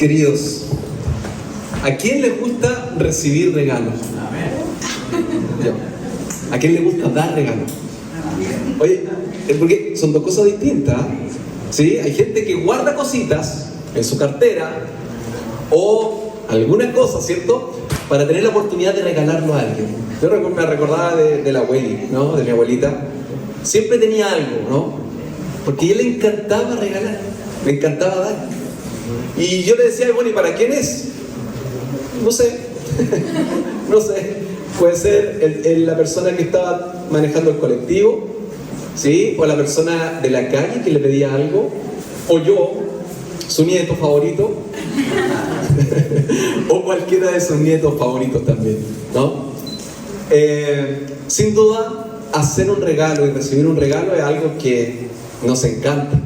Queridos, ¿a quién le gusta recibir regalos? ¿A quién le gusta dar regalos? Oye, porque son dos cosas distintas, ¿sí? Hay gente que guarda cositas en su cartera o alguna cosa, ¿cierto?, para tener la oportunidad de regalarlo a alguien. Yo me recordaba de la abueli, ¿no?, de mi abuelita. Siempre tenía algo, ¿no?, porque a ella le encantaba regalar, le encantaba dar. Y yo le decía, bueno, ¿y para quién es? No sé, no sé. Puede ser la persona que estaba manejando el colectivo, ¿sí?, o la persona de la calle que le pedía algo, o yo, su nieto favorito, o cualquiera de sus nietos favoritos también, ¿no? Sin duda, hacer un regalo y recibir un regalo es algo que nos encanta,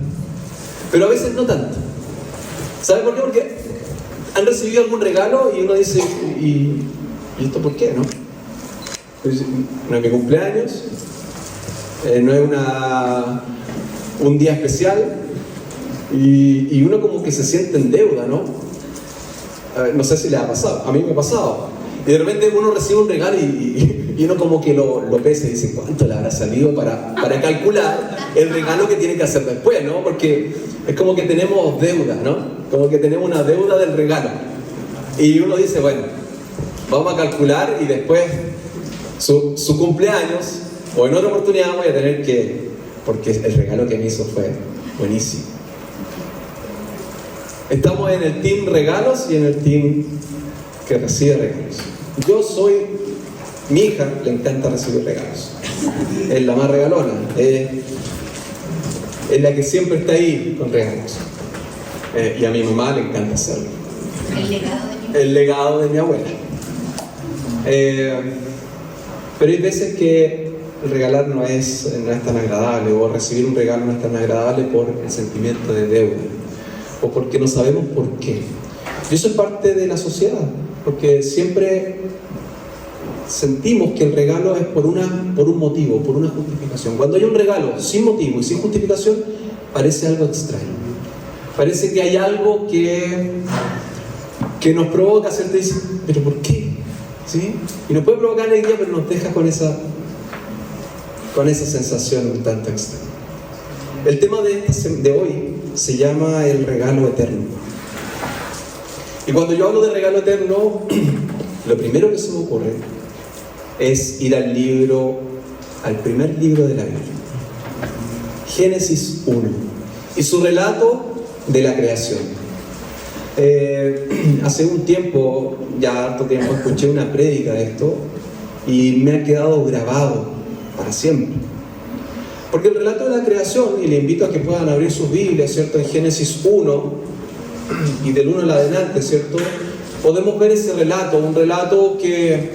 pero a veces no tanto. ¿Sabe por qué? Porque han recibido algún regalo y uno dice, ¿y esto por qué, no? Pues, no es mi cumpleaños, no es un día especial, y uno como que se siente en deuda, ¿no? No sé si le ha pasado, a mí me ha pasado. Y de repente uno recibe un regalo y uno como que lo pesa y dice, ¿cuánto le habrá salido para calcular el regalo que tiene que hacer después, ¿no? Porque es como que tenemos deuda, ¿no? Como que tenemos una deuda del regalo. Y uno dice, bueno, vamos a calcular y después su cumpleaños o en otra oportunidad voy a tener que, porque el regalo que me hizo fue buenísimo. Estamos en el team regalos y en el team que recibe regalos. Mi hija le encanta recibir regalos. Es la más regalona. Es la que siempre está ahí con regalos. Y a mi mamá le encanta hacerlo. El legado de mi abuela. Pero hay veces que regalar no es tan agradable, o recibir un regalo no es tan agradable por el sentimiento de deuda, o porque no sabemos por qué. Y eso es parte de la sociedad, porque siempre sentimos que el regalo es por un motivo, por una justificación. Cuando hay un regalo sin motivo y sin justificación, parece algo extraño. Parece que hay algo que nos provoca hacerte decir, ¿pero por qué? ¿Sí? Y nos puede provocar alegría, pero nos deja con esa sensación un tanto extraña. El tema de hoy se llama el regalo eterno. Y cuando yo hablo de regalo eterno, lo primero que se me ocurre es ir al primer libro de la Biblia, Génesis 1, y su relato de la creación. Hace un tiempo, ya harto tiempo, escuché una prédica de esto y me ha quedado grabado para siempre. Porque el relato de la creación, y le invito a que puedan abrir sus Biblias, ¿cierto?, en Génesis 1 y del 1 en adelante, ¿cierto?, podemos ver ese relato, un relato que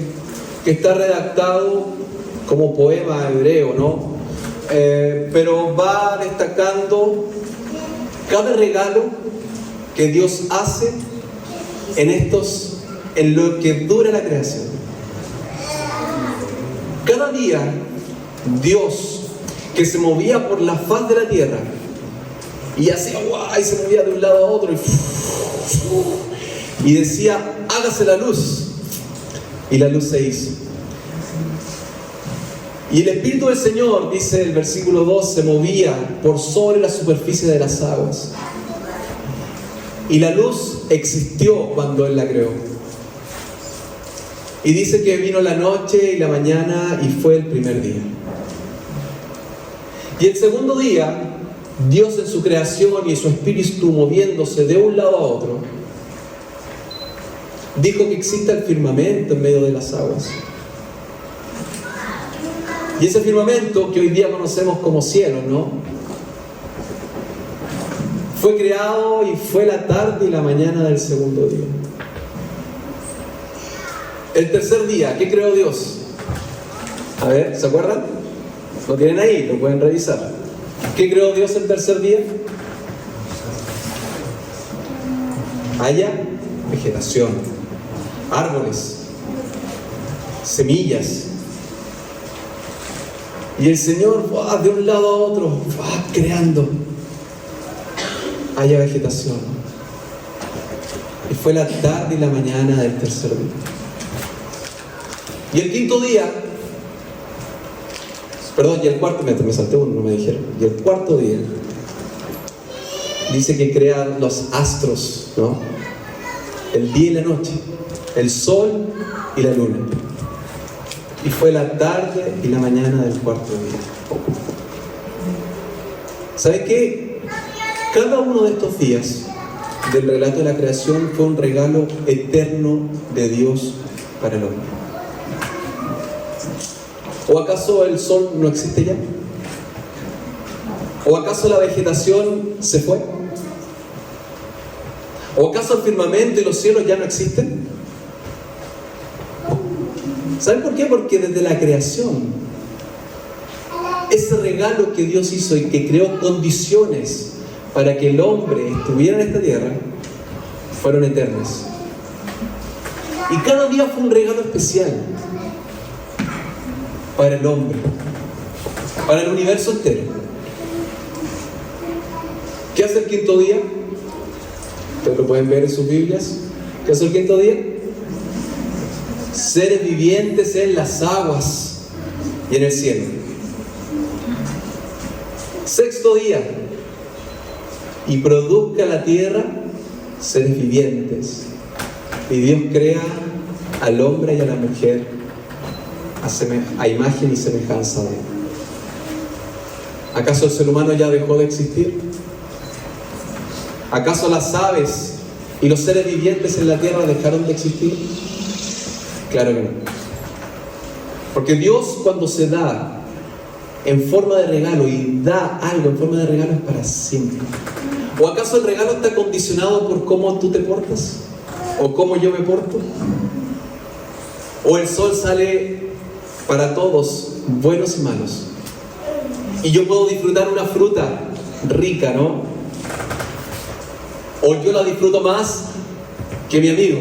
está redactado como poema hebreo, ¿no? Pero va destacando cada regalo que Dios hace en lo que dura la creación. Cada día, Dios, que se movía por la faz de la tierra y hacía guay, se movía de un lado a otro y decía, hágase la luz, y la luz se hizo. Y el Espíritu del Señor, dice el versículo 2, se movía por sobre la superficie de las aguas. Y la luz existió cuando Él la creó. Y dice que vino la noche y la mañana y fue el primer día. Y el segundo día, Dios en su creación y su espíritu moviéndose de un lado a otro, dijo que exista el firmamento en medio de las aguas. Y ese firmamento que hoy día conocemos como cielo, ¿no?, fue creado y fue la tarde y la mañana del segundo día. El tercer día, ¿qué creó Dios? A ver, ¿se acuerdan? Lo tienen ahí, lo pueden revisar. ¿Qué creó Dios el tercer día? Haya vegetación, árboles, semillas. Y el Señor va de un lado a otro, va creando. Haya vegetación, fue la tarde y la mañana del tercer día. Y el quinto día, perdón, y el cuarto, me salté uno, no me dijeron. Y el cuarto día, dice que crea los astros, ¿no? El día y la noche, el sol y la luna. Y fue la tarde y la mañana del cuarto día. ¿Sabe qué? Cada uno de estos días del relato de la creación fue un regalo eterno de Dios para el hombre. ¿O acaso el sol no existe ya? ¿O acaso la vegetación se fue? ¿O acaso el firmamento y los cielos ya no existen? ¿Saben por qué? Porque desde la creación, ese regalo que Dios hizo y que creó condiciones para que el hombre estuviera en esta tierra, fueron eternas. Y cada día fue un regalo especial para el hombre, para el universo entero. ¿Qué hace el quinto día? Ustedes lo pueden ver en sus Biblias. ¿Qué hace el quinto día? Seres vivientes en las aguas y en el cielo. Sexto día. Y produzca la tierra seres vivientes. Y Dios crea al hombre y a la mujer a imagen y semejanza de él. ¿Acaso el ser humano ya dejó de existir? ¿Acaso las aves y los seres vivientes en la tierra dejaron de existir? Claro que no. Porque Dios, cuando se da en forma de regalo y da algo en forma de regalo, es para siempre. ¿O acaso el regalo está condicionado por cómo tú te portas? ¿O cómo yo me porto? ¿O el sol sale para todos, buenos y malos? Y yo puedo disfrutar una fruta rica, ¿no? O yo la disfruto más que mi amigo.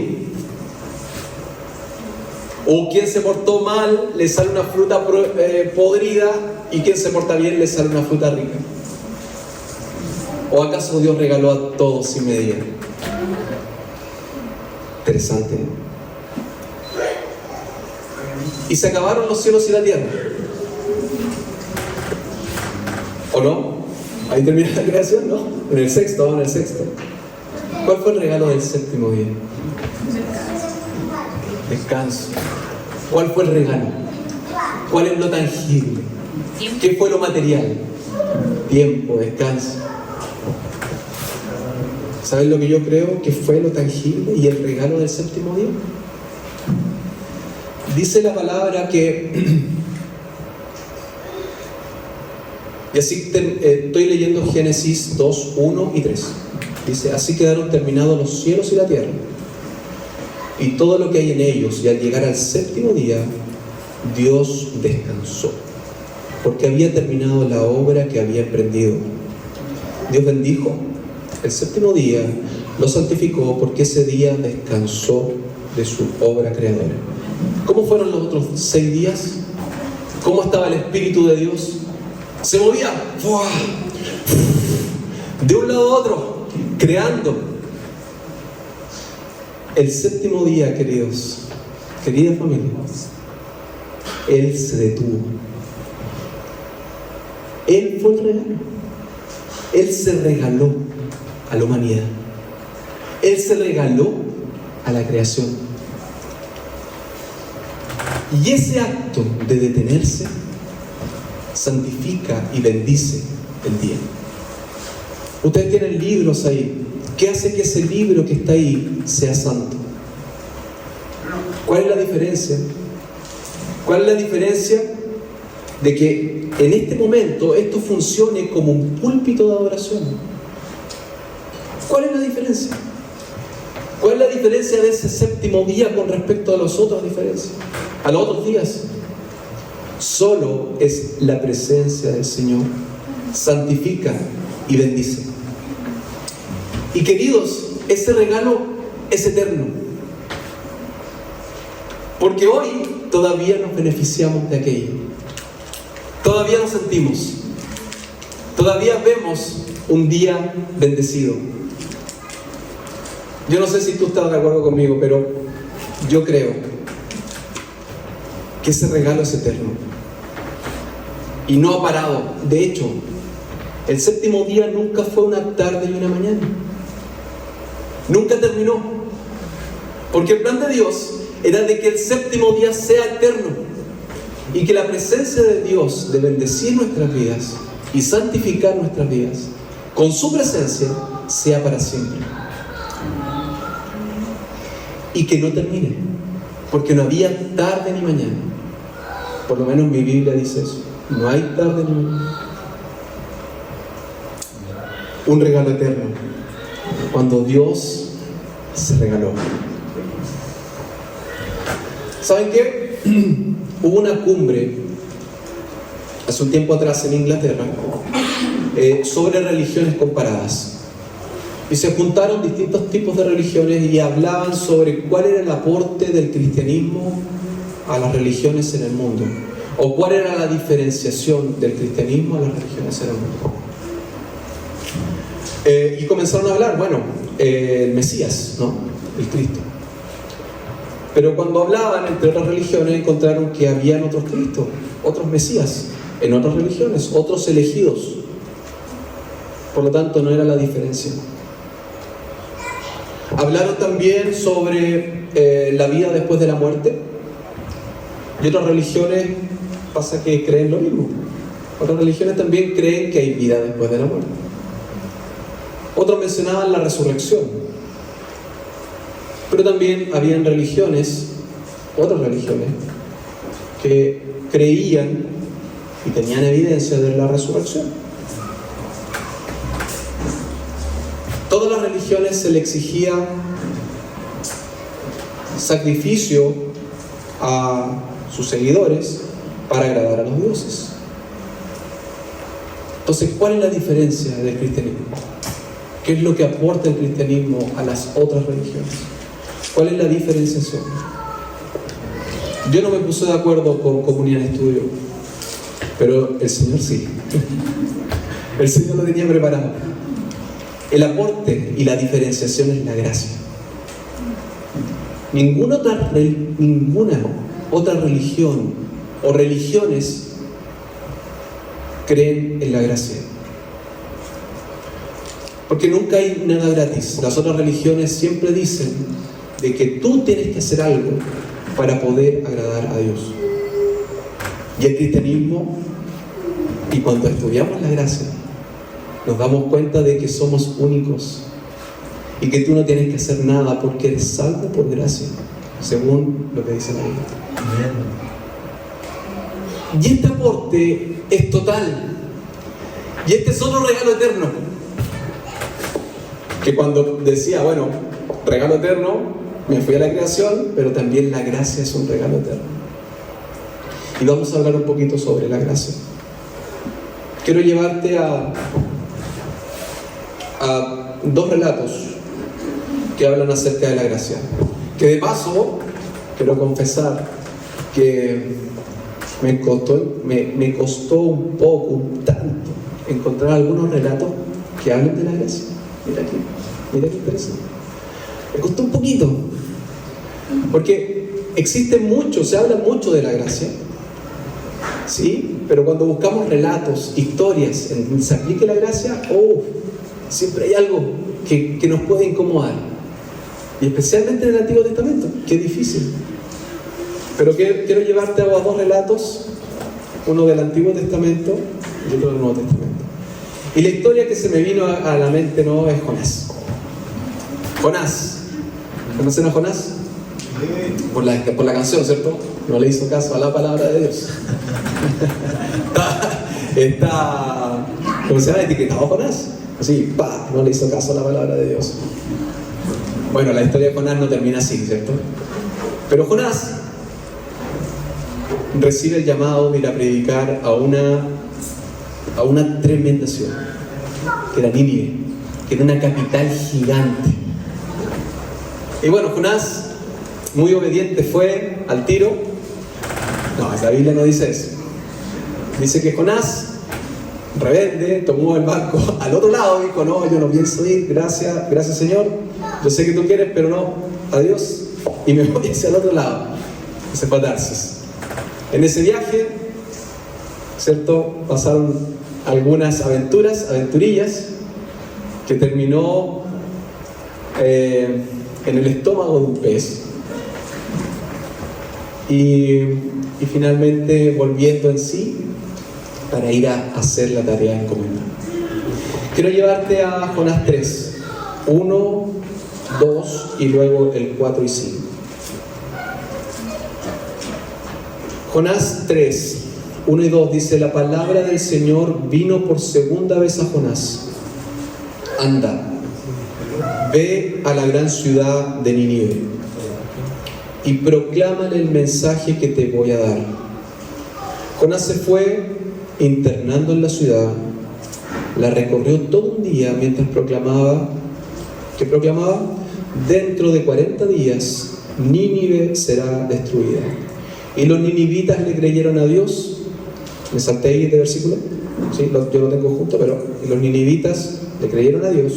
O quien se portó mal le sale una fruta podrida, y quien se porta bien le sale una fruta rica. ¿O acaso Dios regaló a todos sin medida? Interesante, ¿no? Y se acabaron los cielos y la tierra, ¿o no? Ahí termina la creación, ¿no? En el sexto. ¿Cuál fue el regalo del séptimo día? Descanso. ¿Cuál fue el regalo? ¿Cuál es lo tangible? ¿Qué fue lo material? Tiempo, descanso. ¿Saben lo que yo creo que fue lo tangible y el regalo del séptimo día? Dice la palabra que... Y así estoy leyendo Génesis 2, 1 y 3. Dice: así quedaron terminados los cielos y la tierra, y todo lo que hay en ellos, y al llegar al séptimo día, Dios descansó, porque había terminado la obra que había emprendido. Dios bendijo el séptimo día, lo santificó, porque ese día descansó de su obra creadora. ¿Cómo fueron los otros 6 días? ¿Cómo estaba el Espíritu de Dios? Se movía de un lado a otro, creando. El séptimo día, queridos, querida familia, Él se detuvo. Él fue el regalo. Él se regaló a la humanidad. Él se regaló a la creación. Y ese acto de detenerse santifica y bendice el día. Ustedes tienen libros ahí. ¿Qué hace que ese libro que está ahí sea santo? ¿Cuál es la diferencia? ¿Cuál es la diferencia de que en este momento esto funcione como un púlpito de adoración? ¿Cuál es la diferencia? ¿Cuál es la diferencia de ese séptimo día con respecto a las otras diferencias? A los otros días. Solo es la presencia del Señor. Santifica y bendice. Y queridos, ese regalo es eterno. Porque hoy todavía nos beneficiamos de aquello. Todavía nos sentimos. Todavía vemos un día bendecido. Yo no sé si tú estás de acuerdo conmigo, pero yo creo que ese regalo es eterno y no ha parado. De hecho, el séptimo día nunca fue una tarde y una mañana. Nunca terminó. Porque el plan de Dios era de que el séptimo día sea eterno y que la presencia de Dios de bendecir nuestras vidas y santificar nuestras vidas con su presencia sea para siempre. Y que no termine, porque no había tarde ni mañana. Por lo menos mi Biblia dice eso. No hay tarde ni mañana. Un regalo eterno. Cuando Dios se regaló. ¿Saben qué? Hubo una cumbre hace un tiempo atrás en Inglaterra sobre religiones comparadas. Y se juntaron distintos tipos de religiones y hablaban sobre cuál era el aporte del cristianismo a las religiones en el mundo, o cuál era la diferenciación del cristianismo a las religiones en el mundo. Y comenzaron a hablar, bueno, el Mesías, ¿no? El Cristo. Pero cuando hablaban entre otras religiones encontraron que habían otros Cristos, otros Mesías en otras religiones, otros elegidos. Por lo tanto, no era la diferencia. Hablaron también sobre la vida después de la muerte. Y otras religiones pasa que creen lo mismo. Otras religiones también creen que hay vida después de la muerte. Otros mencionaban la resurrección. Pero también habían religiones, otras religiones, que creían y tenían evidencia de la resurrección. Todas las religiones se le exigía sacrificio a sus seguidores para agradar a los dioses. Entonces, ¿cuál es la diferencia del cristianismo? ¿Qué es lo que aporta el cristianismo a las otras religiones? ¿Cuál es la diferenciación? Yo no me puse de acuerdo con Comunidad de Estudio, pero el Señor sí. El Señor lo tenía preparado. El aporte y la diferenciación es la gracia. Ninguna otra religión o religiones creen en la gracia. Porque nunca hay nada gratis. Las otras religiones siempre dicen de que tú tienes que hacer algo para poder agradar a Dios. Y el cristianismo, y cuando estudiamos la gracia, nos damos cuenta de que somos únicos y que tú no tienes que hacer nada porque eres salvo por gracia, según lo que dice la Biblia. Y este aporte es total. Y este es otro regalo eterno. Que cuando decía, bueno, regalo eterno, me fui a la creación, pero también la gracia es un regalo eterno. Y vamos a hablar un poquito sobre la gracia. Quiero llevarte a dos relatos que hablan acerca de la gracia. Que de paso, quiero confesar que me costó un poco, un tanto, encontrar algunos relatos que hablen de la gracia. Mira qué interesante. Me costó un poquito, porque existe mucho, se habla mucho de la gracia, ¿sí? Pero cuando buscamos relatos, historias en donde se aplique la gracia, siempre hay algo que nos puede incomodar. Y especialmente en el Antiguo Testamento, que es difícil. Pero quiero llevarte a dos relatos, uno del Antiguo Testamento y otro del Nuevo Testamento. Y la historia que se me vino a la mente no es Jonás. Jonás. ¿Conocen a Jonás? Por la canción, ¿cierto? No le hizo caso a la palabra de Dios. Está ¿cómo se llama? Etiquetado Jonás. Así, no le hizo caso a la palabra de Dios. Bueno, la historia de Jonás no termina así, ¿cierto? Pero Jonás recibe el llamado de ir a predicar a una tremenda ciudad, que era Nínive, que era una capital gigante. Y bueno, Jonás, muy obediente, fue al tiro. No, la Biblia no dice eso. Dice que Jonás, rebelde, tomó el barco al otro lado y dijo, no, yo no pienso ir, gracias Señor, yo sé que tú quieres, pero no, adiós. Y me voy hacia el otro lado. Se fue a Tarsis. En ese viaje, ¿cierto? Pasaron algunas aventurillas, que terminó en el estómago de un pez. Y finalmente volviendo en sí para ir a hacer la tarea encomendada. Quiero llevarte a Jonás 3, 1, 2 y luego el 4 y 5. Jonás 3, 1 y 2 dice: la palabra del Señor vino por segunda vez a Jonás. Anda, ve a la gran ciudad de Nínive y proclámale el mensaje que te voy a dar. Jonás se fue internando en la ciudad, la recorrió todo un día mientras proclamaba, ¿qué proclamaba? Dentro de 40 días Nínive será destruida. Y los ninivitas le creyeron a Dios. ¿Me salté ahí este versículo? Sí, yo lo tengo junto, pero los ninivitas le creyeron a Dios,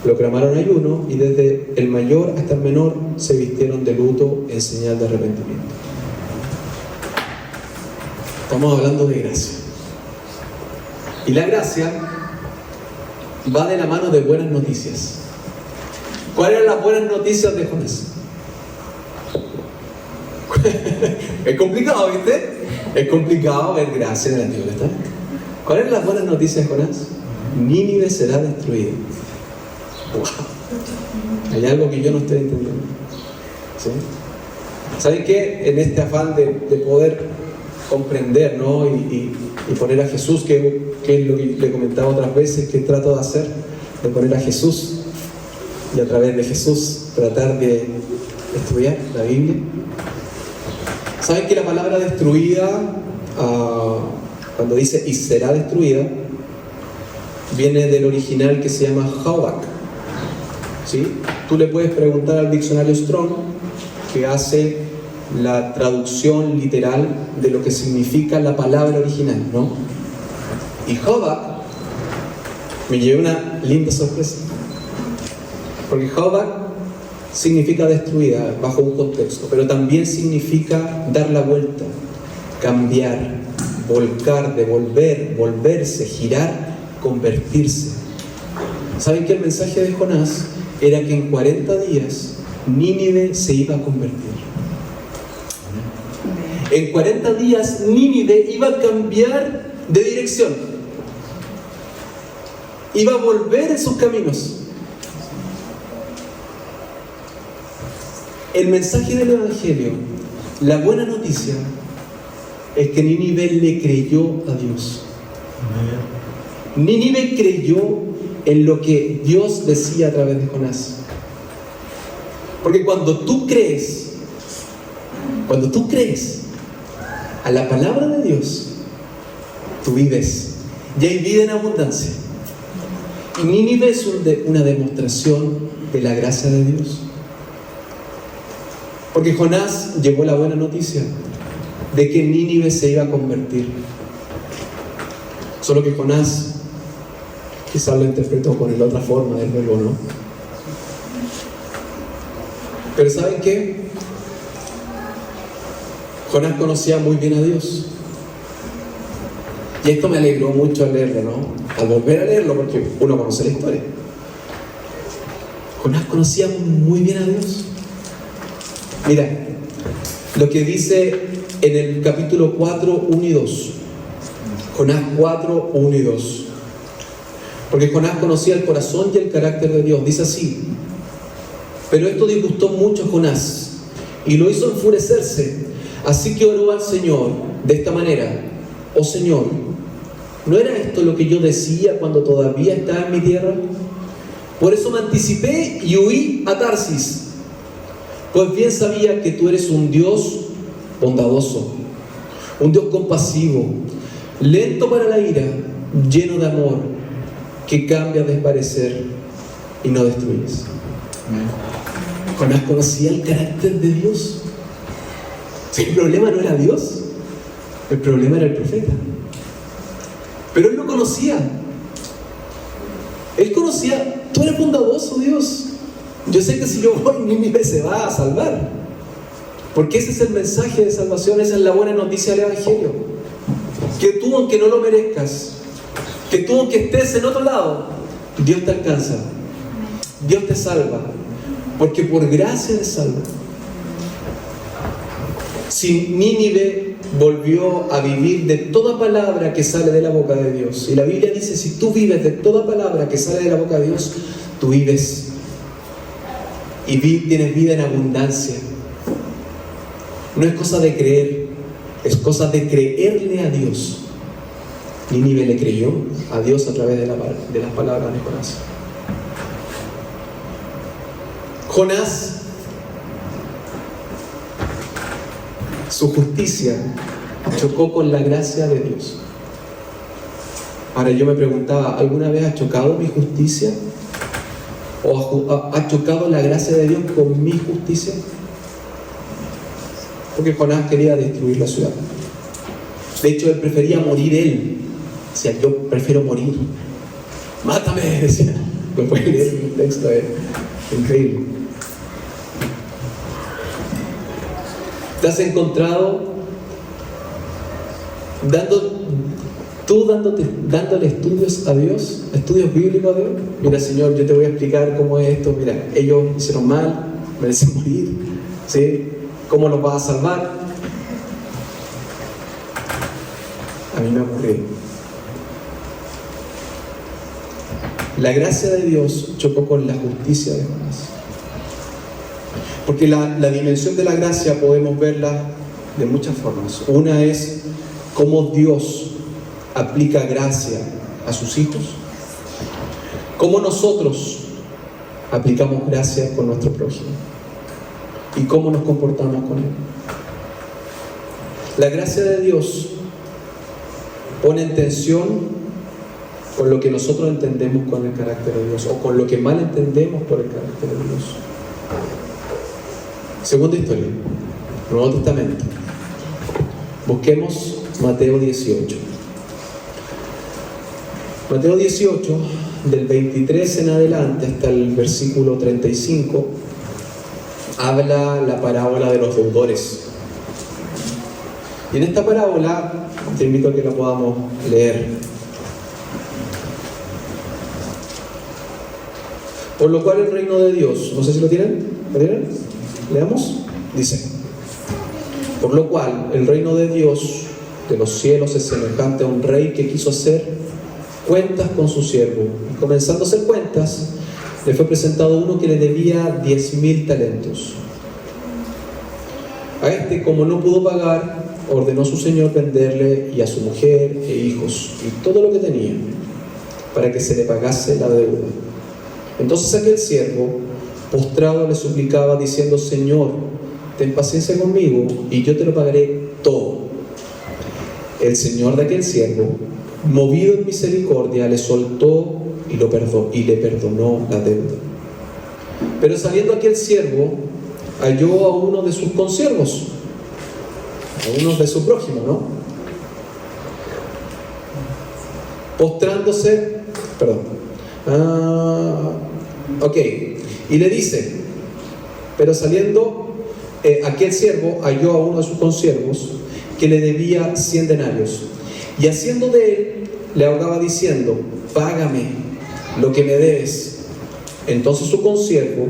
proclamaron ayuno y desde el mayor hasta el menor se vistieron de luto en señal de arrepentimiento. Estamos hablando de gracia. Y la gracia va de la mano de buenas noticias. ¿Cuáles eran las buenas noticias de Jonás? Es complicado, ¿viste? Es complicado ver gracia en el Antiguo Testamento. ¿Cuáles eran las buenas noticias de Jonás? Nínive será destruida. Wow. Hay algo que yo no estoy entendiendo. ¿Sí? ¿Saben qué? En este afán de poder comprender, ¿no? y poner a Jesús, que es lo que le comentaba otras veces que trato de hacer, de poner a Jesús y a través de Jesús tratar de estudiar la Biblia. ¿Saben que la palabra destruida, cuando dice y será destruida, viene del original que se llama Hawak? ¿Sí? Tú le puedes preguntar al diccionario Strong, que hace la traducción literal de lo que significa la palabra original, ¿no? Y Hawak me llevé una linda sorpresa, porque Hawak significa destruida bajo un contexto, pero también significa dar la vuelta, cambiar, volcar, devolver, volverse, girar, convertirse. ¿Saben que el mensaje de Jonás era que en 40 días Nínive se iba a convertir? En 40 días Nínive iba a cambiar de dirección, iba a volver en sus caminos. El mensaje del Evangelio, la buena noticia, es que Nínive le creyó a Dios. Nínive creyó en lo que Dios decía a través de Jonás. Porque cuando tú crees a la palabra de Dios, tú vives y hay vida en abundancia. Y Nínive es una demostración de la gracia de Dios. Porque Jonás llevó la buena noticia de que Nínive se iba a convertir. Solo que Jonás quizás lo interpretó con la otra forma del verbo, ¿no? Pero ¿saben qué? Jonás conocía muy bien a Dios. Y esto me alegró mucho al leerlo, ¿no? Al volver a leerlo, porque uno conoce la historia. Jonás conocía muy bien a Dios. Mira, lo que dice en el capítulo 4, 1 y 2. Jonás 4, 1 y 2. Porque Jonás conocía el corazón y el carácter de Dios. Dice así: pero esto disgustó mucho a Jonás y lo hizo enfurecerse. Así que oró al Señor de esta manera: oh Señor, ¿no era esto lo que yo decía cuando todavía estaba en mi tierra? Por eso me anticipé y huí a Tarsis. Pues bien sabía que tú eres un Dios bondadoso, un Dios compasivo, lento para la ira, lleno de amor, que cambia de parecer y no destruyes. Jonás conocía el carácter de Dios. Si el problema no era Dios, el problema era el profeta. Pero él lo conocía. Él conocía: tú eres bondadoso, Dios. Yo sé que si yo voy, Nínive se va a salvar. Porque ese es el mensaje de salvación, esa es la buena noticia del Evangelio. Que tú, aunque no lo merezcas, que tú, aunque estés en otro lado, Dios te alcanza. Dios te salva. Porque por gracia eres salvo. Si Nínive volvió a vivir de toda palabra que sale de la boca de Dios. Y la Biblia dice, si tú vives de toda palabra que sale de la boca de Dios, tú vives. Y tienes vida en abundancia. No es cosa de creer, es cosa de creerle a Dios. Nínive le creyó a Dios a través de las palabras de Jonás. Jonás, su justicia chocó con la gracia de Dios. Ahora yo me preguntaba, ¿alguna vez ha chocado mi justicia? ¿O ha chocado la gracia de Dios con mi justicia? Porque Jonás quería destruir la ciudad. De hecho, él prefería morir él. Decía, yo prefiero morir. Mátame, decía. Lo pueden leer en el texto, increíble. ¿Te has encontrado dándole estudios a Dios, estudios bíblicos a Dios? Mira, Señor, yo te voy a explicar cómo es esto. Mira, ellos hicieron mal, merecen morir, ¿sí? ¿Cómo los vas a salvar? A mí me ocurrió. La gracia de Dios chocó con la justicia de Jonás. Porque la dimensión de la gracia podemos verla de muchas formas. Una es cómo Dios aplica gracia a sus hijos. Cómo nosotros aplicamos gracia con nuestro prójimo. Y cómo nos comportamos con él. La gracia de Dios pone en tensión con lo que nosotros entendemos con el carácter de Dios, o con lo que mal entendemos por el carácter de Dios. Segunda historia, Nuevo Testamento. Busquemos Mateo 18. Mateo 18, del 23 en adelante hasta el versículo 35, habla la parábola de los deudores. Y en esta parábola, te invito a que la podamos leer. Por lo cual el reino de Dios, no sé si lo tienen, ¿lo tienen? Leamos, dice: por lo cual el reino de Dios de los cielos es semejante a un rey que quiso hacer cuentas con su siervo. Y comenzando a hacer cuentas, le fue presentado uno que le debía 10,000 talentos. A este, como no pudo pagar, ordenó su señor venderle y a su mujer e hijos y todo lo que tenía, para que se le pagase la deuda. Entonces aquel siervo, postrado, le suplicaba diciendo: Señor, ten paciencia conmigo y yo te lo pagaré todo. El señor de aquel siervo, movido en misericordia, le soltó y le perdonó la deuda. Pero saliendo aquel siervo, halló a uno de sus consiervos, a uno de su prójimo, ¿no? Postrándose, y le dice, pero saliendo aquel siervo halló a uno de sus consiervos que le debía 100 denarios, y haciendo de él, le ahogaba diciendo: págame lo que me debes. Entonces su consiervo,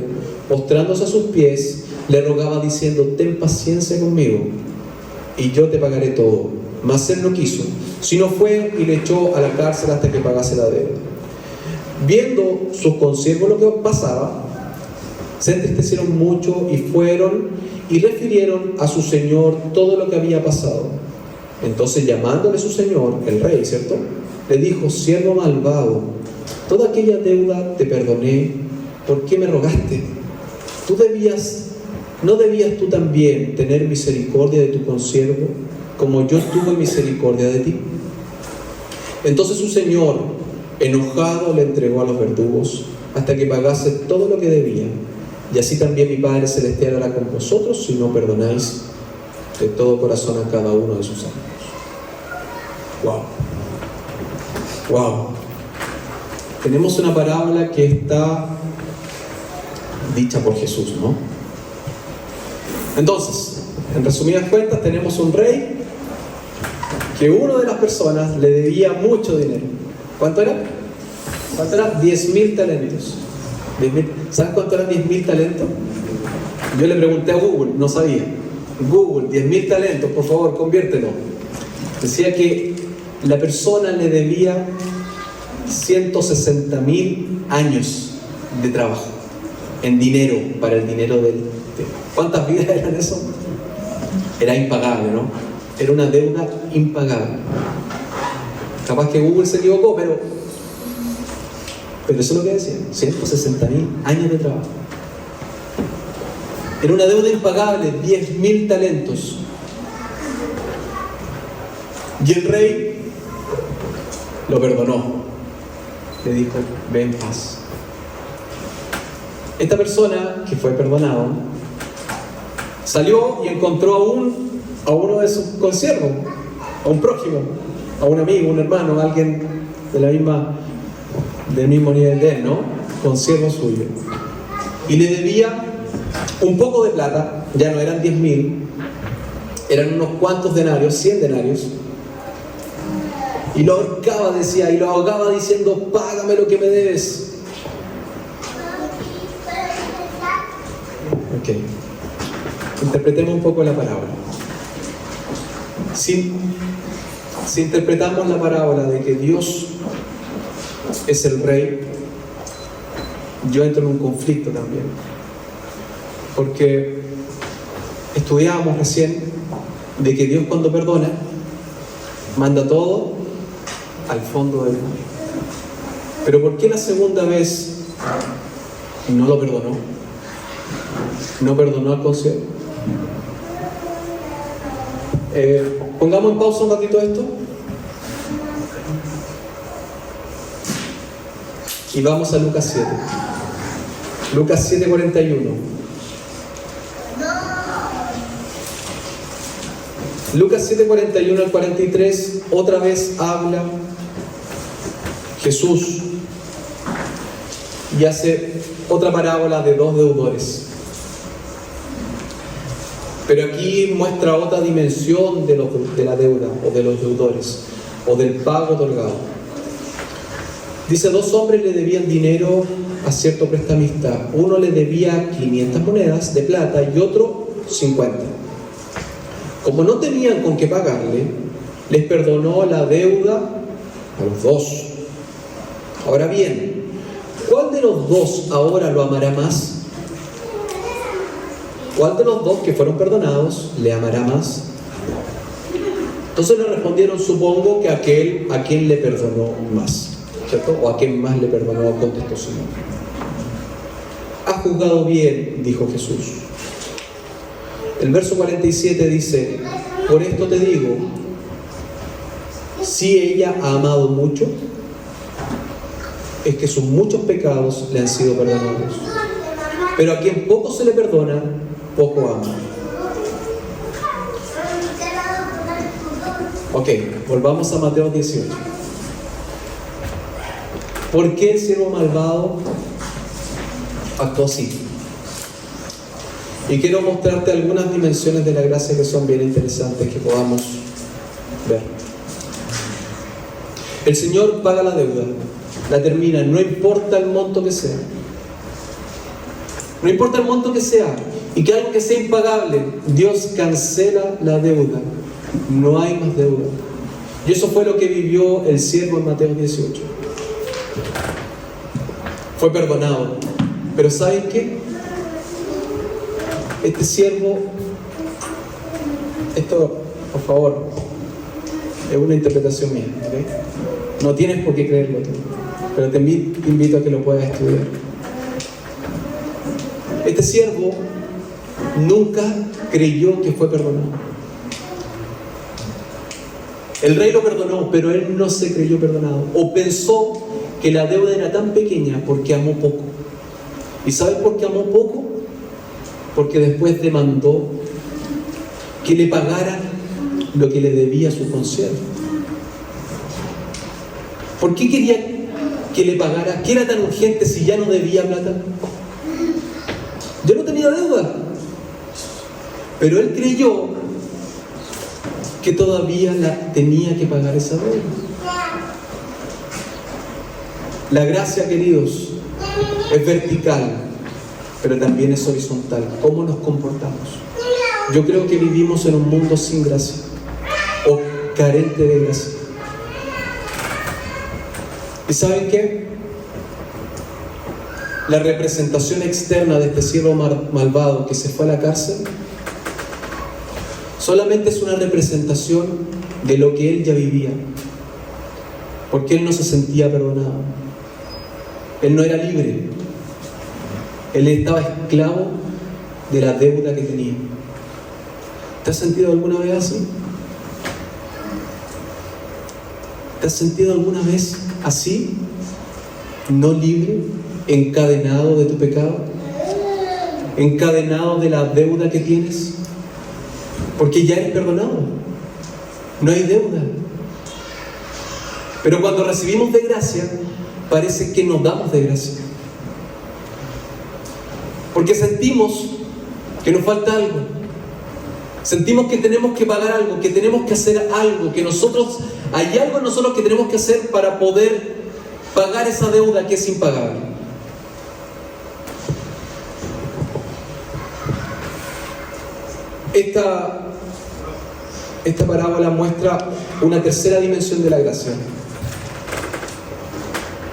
postrándose a sus pies, le rogaba diciendo: ten paciencia conmigo y yo te pagaré todo. Mas él no quiso, sino fue y le echó a la cárcel hasta que pagase la deuda. Viendo sus consiervos lo que pasaba, se entristecieron mucho y fueron y refirieron a su señor todo lo que había pasado. Entonces, llamándole su señor, el rey, ¿cierto?, le dijo: siervo malvado, toda aquella deuda te perdoné, ¿por qué me rogaste? ¿No debías tú también tener misericordia de tu consiervo, como yo tuve misericordia de ti? Entonces su señor, enojado, le entregó a los verdugos hasta que pagase todo lo que debía. Y así también mi Padre Celestial hará con vosotros si no perdonáis de todo corazón a cada uno de sus amigos. Wow. Tenemos una parábola que está dicha por Jesús, ¿no? Entonces, en resumidas cuentas, tenemos un rey que una de las personas le debía mucho dinero. ¿Cuánto era? 10.000 talentos. ¿Saben cuánto eran 10.000 talentos? Yo le pregunté a Google, no sabía. Google, 10.000 talentos, por favor, conviértelo. Decía que la persona le debía 160.000 años de trabajo en dinero, para el dinero del... ¿Cuántas vidas eran eso? Era impagable, ¿no? Era una deuda impagable. Capaz que Google se equivocó, pero eso es lo que decía, 160.000 años de trabajo. Era una deuda impagable, 10.000 talentos. Y el rey lo perdonó. Le dijo, ve en paz. Esta persona que fue perdonado salió y encontró a uno de sus consiervos, a un prójimo, a un amigo, un hermano, alguien del mismo nivel de él, ¿no? Consiervo suyo. Y le debía un poco de plata, ya no eran 10.000, eran unos cuantos denarios, 100 denarios. Y lo ahorcaba, decía, y lo ahogaba diciendo, págame lo que me debes. Ok. Interpretemos un poco la parábola. Si interpretamos la parábola de que Dios es el rey, yo entro en un conflicto también. Porque estudiábamos recién de que Dios, cuando perdona, manda todo al fondo del mar. Pero ¿por qué la segunda vez no lo perdonó? No perdonó al consiervo. Pongamos en pausa un ratito esto y vamos a Lucas 7. Lucas 7:41. Lucas 7:41 al 43, otra vez habla Jesús y hace otra parábola de dos deudores. Pero aquí muestra otra dimensión de la deuda, o de los deudores, o del pago otorgado. Dice, 2 hombres le debían dinero a cierto prestamista. Uno le debía 500 monedas de plata y otro 50. Como no tenían con qué pagarle, les perdonó la deuda a los dos. Ahora bien, ¿cuál de los dos ahora lo amará más? ¿Cuál de los dos que fueron perdonados le amará más? Entonces le respondieron, supongo que aquel a quien le perdonó más, ¿cierto? O a quien más le perdonó, contestó Simón. Has juzgado bien, dijo Jesús. El verso 47 dice, por esto te digo, si ella ha amado mucho, es que sus muchos pecados le han sido perdonados. Pero a quien poco se le perdona, poco ama. Ok, volvamos a Mateo 18. ¿Por qué el siervo malvado actuó así? Y quiero mostrarte algunas dimensiones de la gracia que son bien interesantes que podamos ver. El Señor paga la deuda, la termina, no importa el monto que sea. No importa el monto que sea, y que algo que sea impagable, Dios cancela la deuda. No hay más deuda. Y eso fue lo que vivió el siervo en Mateo 18. Fue perdonado. Pero ¿saben qué? Este siervo, esto, por favor, es una interpretación mía, ¿ok? No tienes por qué creerlo tú, pero te invito a que lo puedas estudiar. Este siervo nunca creyó que fue perdonado. El rey lo perdonó, pero él no se creyó perdonado, o pensó que la deuda era tan pequeña porque amó poco. ¿Y sabes por qué amó poco? Porque después demandó que le pagaran lo que le debía a su consiervo. ¿Por qué quería que le pagara? ¿Qué era tan urgente si ya no debía plata? Yo no tenía deuda, pero él creyó que todavía tenía que pagar esa deuda. La gracia, queridos, es vertical, pero también es horizontal. ¿Cómo nos comportamos? Yo creo que vivimos en un mundo sin gracia o carente de gracia. ¿Y saben qué? La representación externa de este siervo malvado que se fue a la cárcel solamente es una representación de lo que él ya vivía, porque él no se sentía perdonado. Él no era libre. Él estaba esclavo de la deuda que tenía. ¿Te has sentido alguna vez así? ¿Te has sentido alguna vez así? ¿No libre? ¿Encadenado de tu pecado? ¿Encadenado de la deuda que tienes? Porque ya eres perdonado. No hay deuda. Pero cuando recibimos de gracia, parece que nos damos de gracia. Porque sentimos que nos falta algo. Sentimos que tenemos que pagar algo, que tenemos que hacer algo, que hay algo en nosotros que tenemos que hacer para poder pagar esa deuda que es impagable. Esta parábola muestra una tercera dimensión de la gracia.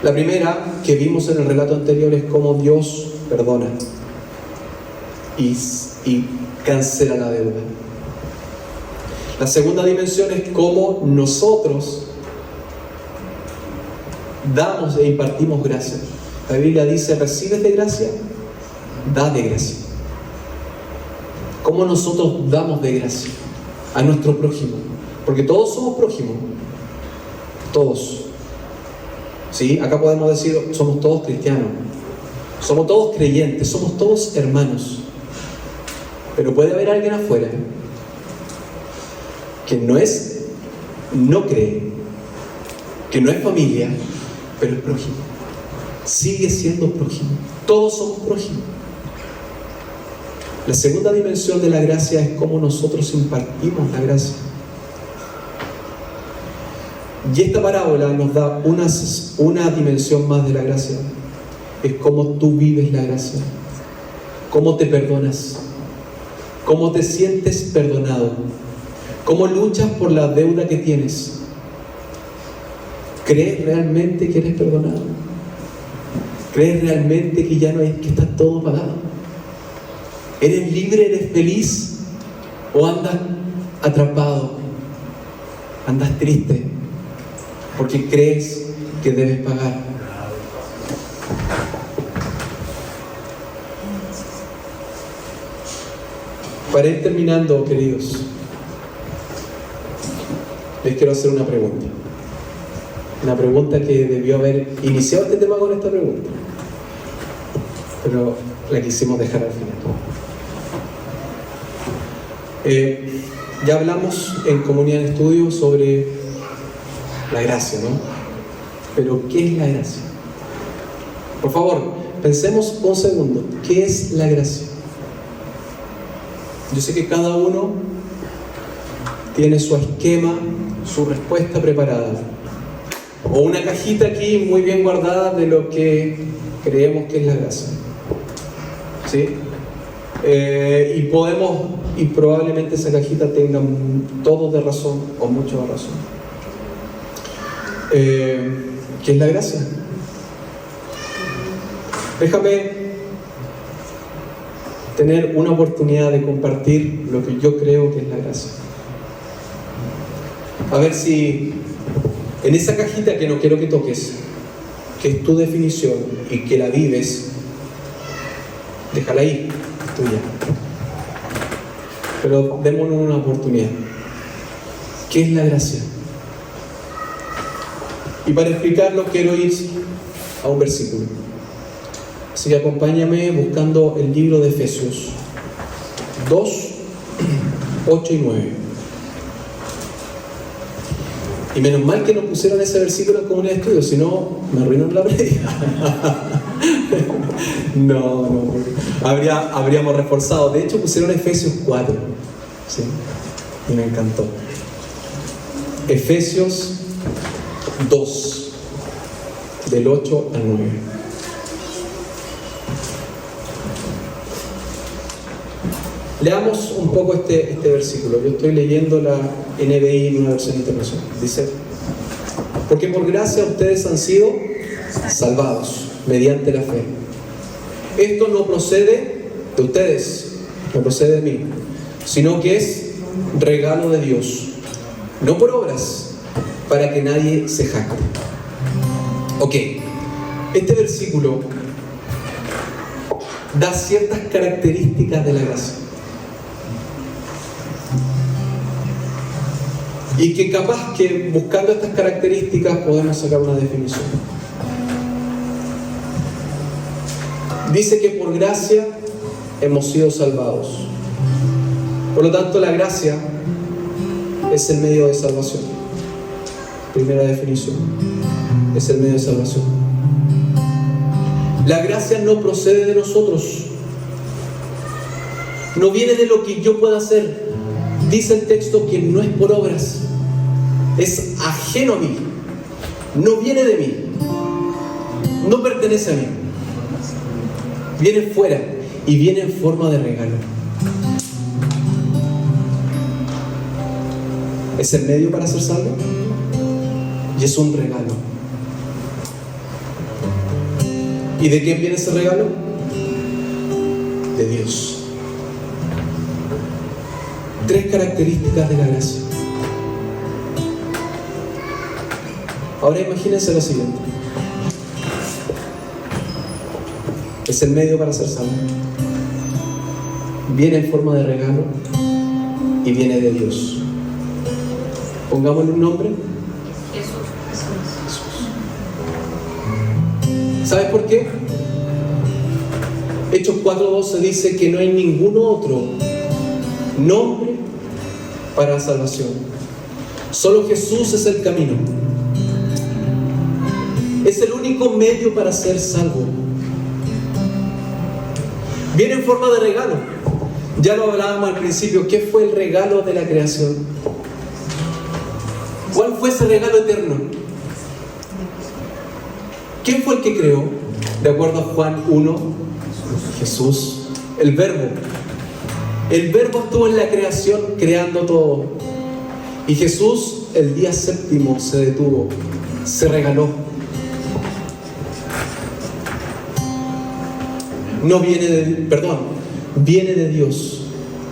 La primera, que vimos en el relato anterior, es cómo Dios perdona y cancela la deuda. La segunda dimensión es cómo nosotros damos e impartimos gracia. La Biblia dice: recibes de gracia, da de gracia. Cómo nosotros damos de gracia a nuestro prójimo, porque todos somos prójimos, todos. ¿Sí? Acá podemos decir, somos todos cristianos, somos todos creyentes, somos todos hermanos. Pero puede haber alguien afuera que no cree, que no es familia, pero es prójimo. Sigue siendo prójimo. Todos somos prójimos. La segunda dimensión de la gracia es cómo nosotros impartimos la gracia. Y esta parábola nos da una dimensión más de la gracia. Es cómo tú vives la gracia, cómo te perdonas, cómo te sientes perdonado, cómo luchas por la deuda que tienes. ¿Crees realmente que eres perdonado? ¿Crees realmente que ya no es, que está todo pagado? ¿Eres libre, eres feliz? ¿O andas atrapado? ¿Andas triste? Porque crees que debes pagar. Para ir terminando, queridos, les quiero hacer una pregunta. Una pregunta que debió haber iniciado este tema con esta pregunta, pero la quisimos dejar al final. Ya hablamos en Comunidad de Estudio sobre la gracia, ¿no? Pero ¿qué es la gracia? Por favor, pensemos un segundo. ¿Qué es la gracia? Yo sé que cada uno tiene su esquema, su respuesta preparada, o una cajita aquí muy bien guardada de lo que creemos que es la gracia. ¿Sí? Y probablemente esa cajita tenga todo de razón o mucho de razón. ¿Qué es la gracia? Déjame tener una oportunidad de compartir lo que yo creo que es la gracia. A ver si en esa cajita que no quiero que toques, que es tu definición y que la vives, déjala ahí, es tuya. Pero démonos una oportunidad. ¿Qué es la gracia? Y para explicarlo quiero ir a un versículo. Así que acompáñame buscando el libro de Efesios 2, 8 y 9. Y menos mal que nos pusieron ese versículo en Comunidad de Estudio, si no me arruinaron la prédica. No. Habríamos reforzado. De hecho, pusieron Efesios 4. ¿Sí? Y me encantó. Efesios 2, del 8 al 9. Leamos un poco este versículo. Yo estoy leyendo la NBI, una versión internacional. Dice: porque por gracia ustedes han sido salvados mediante la fe. Esto no procede de ustedes, no procede de mí, sino que es regalo de Dios, no por obras, para que nadie se jacte. Ok, este versículo da ciertas características de la gracia. Y que capaz que buscando estas características podemos sacar una definición. Dice que por gracia hemos sido salvados. Por lo tanto, la gracia es el medio de salvación. Primera definición. Es el medio de salvación. La gracia no procede de nosotros. No viene de lo que yo pueda hacer. Dice el texto que no es por obras. Es ajeno a mí. No viene de mí. No pertenece a mí. Viene fuera y viene en forma de regalo. Es el medio para ser salvo y es un regalo. ¿Y de quién viene ese regalo? De Dios. 3 características de la gracia. Ahora imagínense lo siguiente. Es el medio para ser salvo. Viene en forma de regalo y viene de Dios. Pongámosle un nombre. Jesús. ¿Sabes por qué? Hechos 4:12 dice que no hay ningún otro nombre para la salvación. Solo Jesús es el camino. Es el único medio para ser salvo. Viene en forma de regalo. Ya lo hablábamos al principio. ¿Qué fue el regalo de la creación? ¿Cuál fue ese regalo eterno? ¿Quién fue el que creó? De acuerdo a Juan 1, Jesús, el Verbo. El Verbo estuvo en la creación creando todo. Y Jesús el día séptimo se detuvo, se regaló. No viene viene de Dios.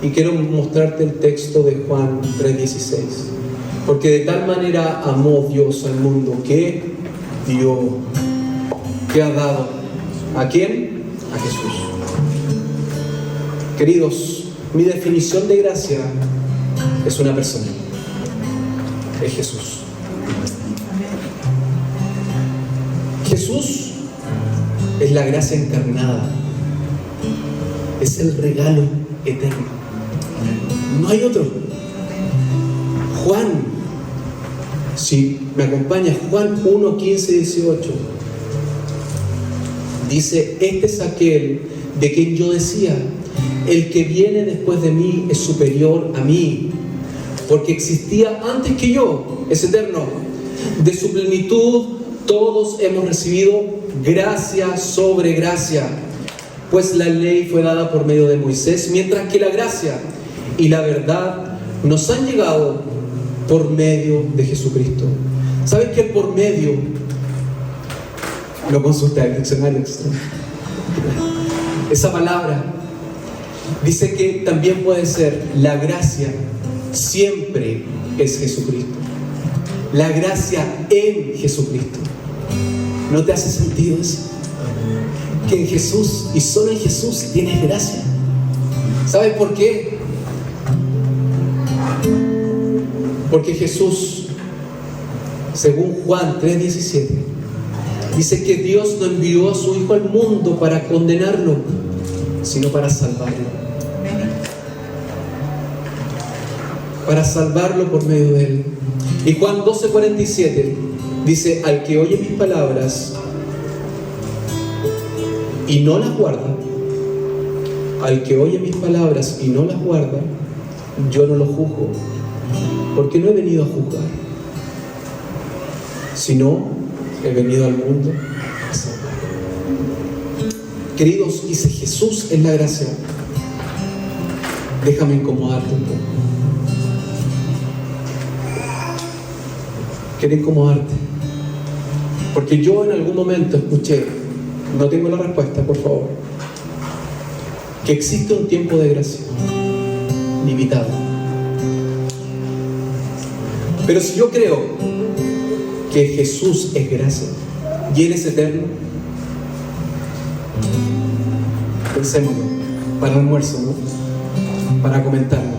Y quiero mostrarte el texto de Juan 3:16. Porque de tal manera amó Dios al mundo que dio, que ha dado. ¿A quién? A Jesús. Queridos, mi definición de gracia es una persona. Es Jesús. Jesús es la gracia encarnada. Es el regalo eterno. No hay otro. Juan, si me acompaña, Juan 1, 15 y 18. Dice: este es aquel de quien yo decía, el que viene después de mí es superior a mí, porque existía antes que yo, es eterno. De su plenitud todos hemos recibido gracia sobre gracia, pues la ley fue dada por medio de Moisés, mientras que la gracia y la verdad nos han llegado por medio de Jesucristo. ¿Sabes qué por medio? Lo consulté en el diccionario. Esa palabra dice que también puede ser la gracia, siempre es Jesucristo. La gracia en Jesucristo. ¿No te hace sentido eso? Que en Jesús y solo en Jesús tienes gracia. ¿Sabes por qué? Porque Jesús, según Juan 3:17, dice que Dios no envió a su Hijo al mundo para condenarlo, sino para salvarlo. Para salvarlo por medio de Él. Y Juan 12:47 dice: al que oye mis palabras y no las guarda, al que oye mis palabras y no las guarda, yo no lo juzgo, porque no he venido a juzgar, sino he venido al mundo a salvar. Queridos, y si Jesús es la gracia, déjame incomodarte un poco. Quiero incomodarte, porque yo en algún momento escuché, no tengo la respuesta, por favor, que existe un tiempo de gracia limitado. Pero si yo creo que Jesús es gracia y Él es eterno, pensémoslo, para el almuerzo, ¿no? Para comentarlo.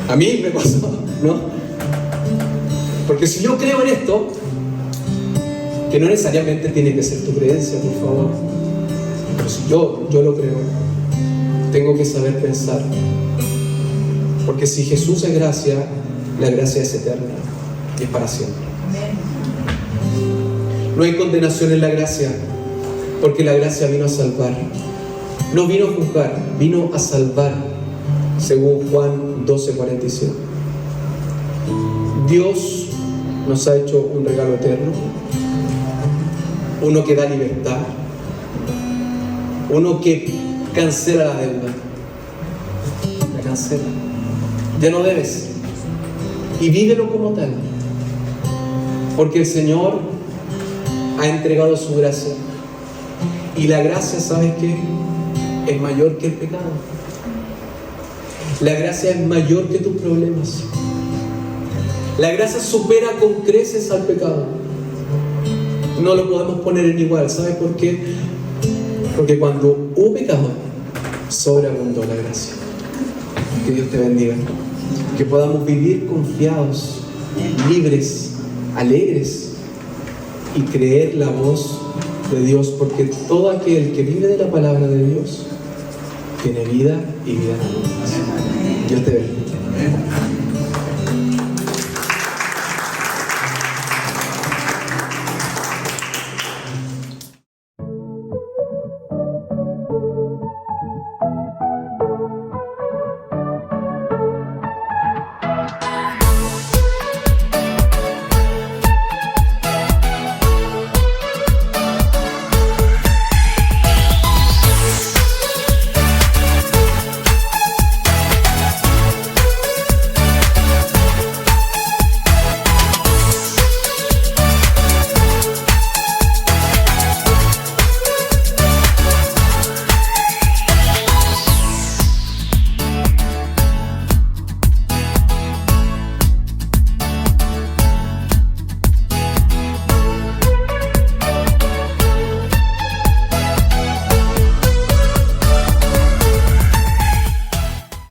A mí me pasó, ¿no? Porque si yo creo en esto, que no necesariamente tiene que ser tu creencia, por favor, pero si yo lo creo, tengo que saber pensar. Porque si Jesús es gracia, la gracia es eterna y es para siempre. No hay condenación en la gracia, porque la gracia vino a salvar. No vino a juzgar, vino a salvar, según Juan 12:47. Dios nos ha hecho un regalo eterno, uno que da libertad, uno que cancela la deuda. La cancela. Ya no debes. Y vívelo como tal. Porque el Señor ha entregado su gracia. Y la gracia, ¿sabes qué? Es mayor que el pecado. La gracia es mayor que tus problemas. La gracia supera con creces al pecado. No lo podemos poner en igual. ¿Sabes por qué? Porque cuando hubo pecado, sobreabundó la gracia. Que Dios te bendiga. Que podamos vivir confiados, libres, alegres y creer la voz de Dios, porque todo aquel que vive de la palabra de Dios tiene vida y vida en abundancia. Dios te bendiga.